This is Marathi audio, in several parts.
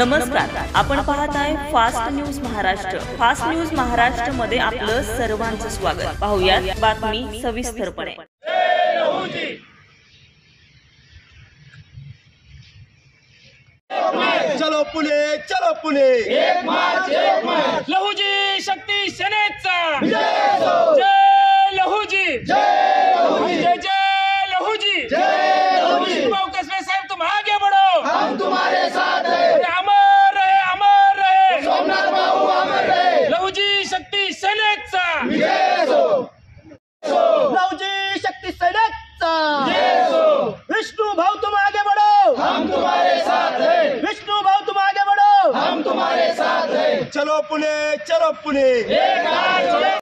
नमस्कार, आपण पाहत आहे fast news Maharashtra. Fast news Maharashtra मध्ये आपलं सर्वांचं स्वागत। पाहूयात बातमी सविस्तरपणे। चलो पुणे एक मार्च लहुजी शक्ती सेनेचा जय लहुजी जय लहुजी लहुजी। कसबे साहब तुम आगे बढ़ो, हम तुम्हारे साथ हैं। अमर रहे सोमनाथ बाबू अमर रहे। लहुजी शक्ती सेनेचा लहुजी शक्ती सेनेचा विष्णु भाऊ तुम आगे बढ़ो, हम तुम्हारे साथ हैं। विष्णु भाऊ तुम आगे बढ़ो, हम तुम्हारे साथ हैं। चलो पुणे एक मार्च।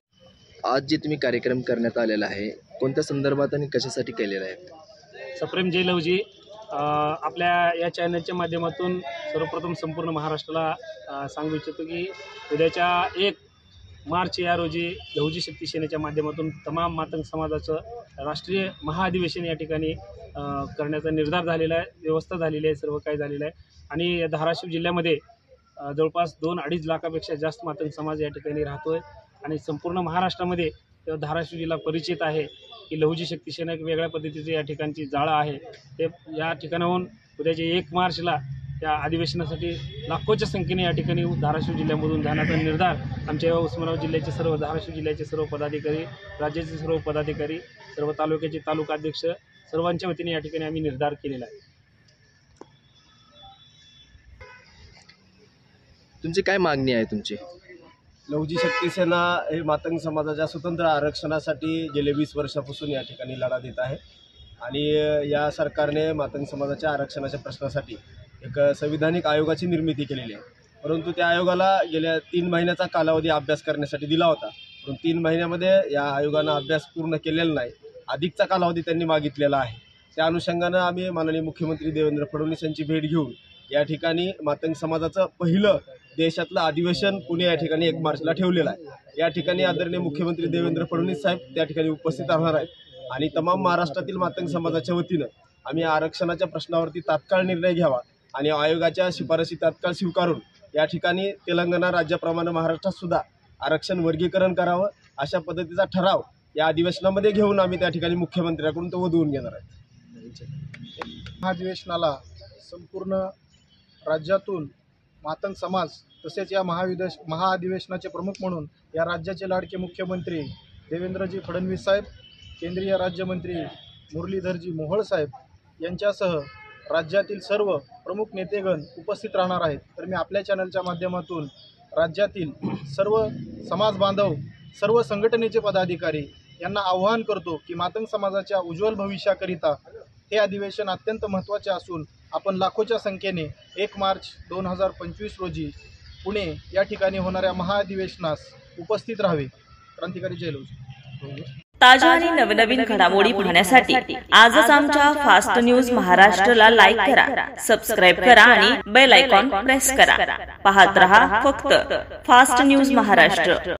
आज जे तुम्ही कार्यक्रम करण्यात आलेला आहे कोणत्या संदर्भात आणि कशासाठी केलेला आहे? सप्रेम जय लहुजी आपल्या या चॅनलच्या माध्यमातून सर्वप्रथम संपूर्ण महाराष्ट्राला सांगू इच्छितो की उद्याच्या 1 मार्च या रोजी लहुजी शक्ती सेनेच्या माध्यमातून तमाम मातंग समाजाचं राष्ट्रीय महाअधिवेशन या ठिकाणी करण्याचा निर्धार झालेला आहे, व्यवस्था झालेली आहे, सर्व काही झालेलं आहे। आणि धाराशिव जिल्ह्यामध्ये जवळपास 2-2.5 लाखापेक्षा जास्त मातंग समाज या ठिकाणी राहतोय आणि संपूर्ण महाराष्ट्रामध्ये धाराशिव जिल्हा परिचित आहे की लहुजी शक्ती सेना एक वेगळ्या पद्धतीचे या ठिकाणची जाळं आहे। ते या ठिकाणाहून उद्याच्या 1 मार्चला या अधिवेशनासाठी लाखोच्या संख्येने या ठिकाणी धाराशिव जिल्ह्यामधून जाण्याचा निर्धार आमच्या उस्मानाबाद जिल्ह्याचे सर्व, धाराशिव जिल्ह्याचे सर्व पदाधिकारी, राज्याचे सर्व पदाधिकारी, सर्व तालुक्याचे तालुकाध्यक्ष सर्वांच्या वतीने या ठिकाणी आम्ही निर्धार केलेला आहे। तुमची काय मागणी आहे तुमची? लहुजी शक्ती सेना हे मातंग समाजाच्या स्वतंत्र आरक्षणासाठी गेले 20 वर्षापासून या ठिकाणी लढा देत आहे आणि या सरकारने मातंग समाजाच्या आरक्षणाच्या प्रश्नासाठी एक संविधानिक आयोगाची निर्मिती केलेली आहे। परंतु त्या आयोगाला गेल्या 3 महिन्याचा कालावधी अभ्यास करण्यासाठी दिला होता, परंतु 3 महिन्यामध्ये या आयोगानं अभ्यास पूर्ण केलेला नाही, अधिकचा कालावधी त्यांनी मागितलेला आहे। त्या अनुषंगानं आम्ही माननीय मुख्यमंत्री देवेंद्र फडणवीस यांची भेट घेऊन या ठिकाणी मातंग समाजाचं पहिलं देशातलं अधिवेशन पुणे या ठिकाणी 1 मार्चला ठेवलेलं आहे। या ठिकाणी आदरणीय मुख्यमंत्री देवेंद्र फडणवीस साहेब त्या ठिकाणी उपस्थित राहणार आहेत आणि तमाम महाराष्ट्रातील मातंग समाजाच्या वतीनं आम्ही आरक्षणाच्या प्रश्नावरती तात्काळ निर्णय घ्यावा आणि आयोगाच्या शिफारशी तात्काळ स्वीकारून या ठिकाणी तेलंगणा राज्याप्रमाणे महाराष्ट्रात सुद्धा आरक्षण वर्गीकरण करावं अशा पद्धतीचा ठराव या अधिवेशनामध्ये घेऊन आम्ही त्या ठिकाणी मुख्यमंत्र्यांकडून तो वधवून घेणार आहे। महाधिवेशनाला संपूर्ण राज्यातून मातंग समाज तसेच या महाअधिवेशनाचे प्रमुख म्हणून या राज्याचे लाडके मुख्यमंत्री देवेंद्रजी फडणवीस साहेब, केंद्रीय राज्यमंत्री मुरलीधरजी मोहोळ साहेब यांच्यासह राज्यातील सर्व प्रमुख नेतेगण उपस्थित राहणार आहेत। तर मी आपल्या चॅनलच्या माध्यमातून राज्यातील सर्व समाज बांधव, सर्व संघटनेचे पदाधिकारी यांना आवाहन करतो की मातंग समाजाच्या उज्ज्वल भविष्याकरिता हे अधिवेशन अत्यंत महत्त्वाचे असून आपण लाखोच्या संख्येने 1 मार्च 2025 रोजी पुणे या ठिकाणी होणाऱ्या महाअधिवेशनास उपस्थित राहावे। क्रांतिकारी जय लहुजी। ताज्या आणि नवनवीन घडामोडी पाहण्यासाठी आजच आमच्या फास्ट न्यूज महाराष्ट्रला लाईक करा, सबस्क्राइब करा आणि बेल आयकॉन प्रेस करा। पाहत रहा फक्त फास्ट न्यूज महाराष्ट्र।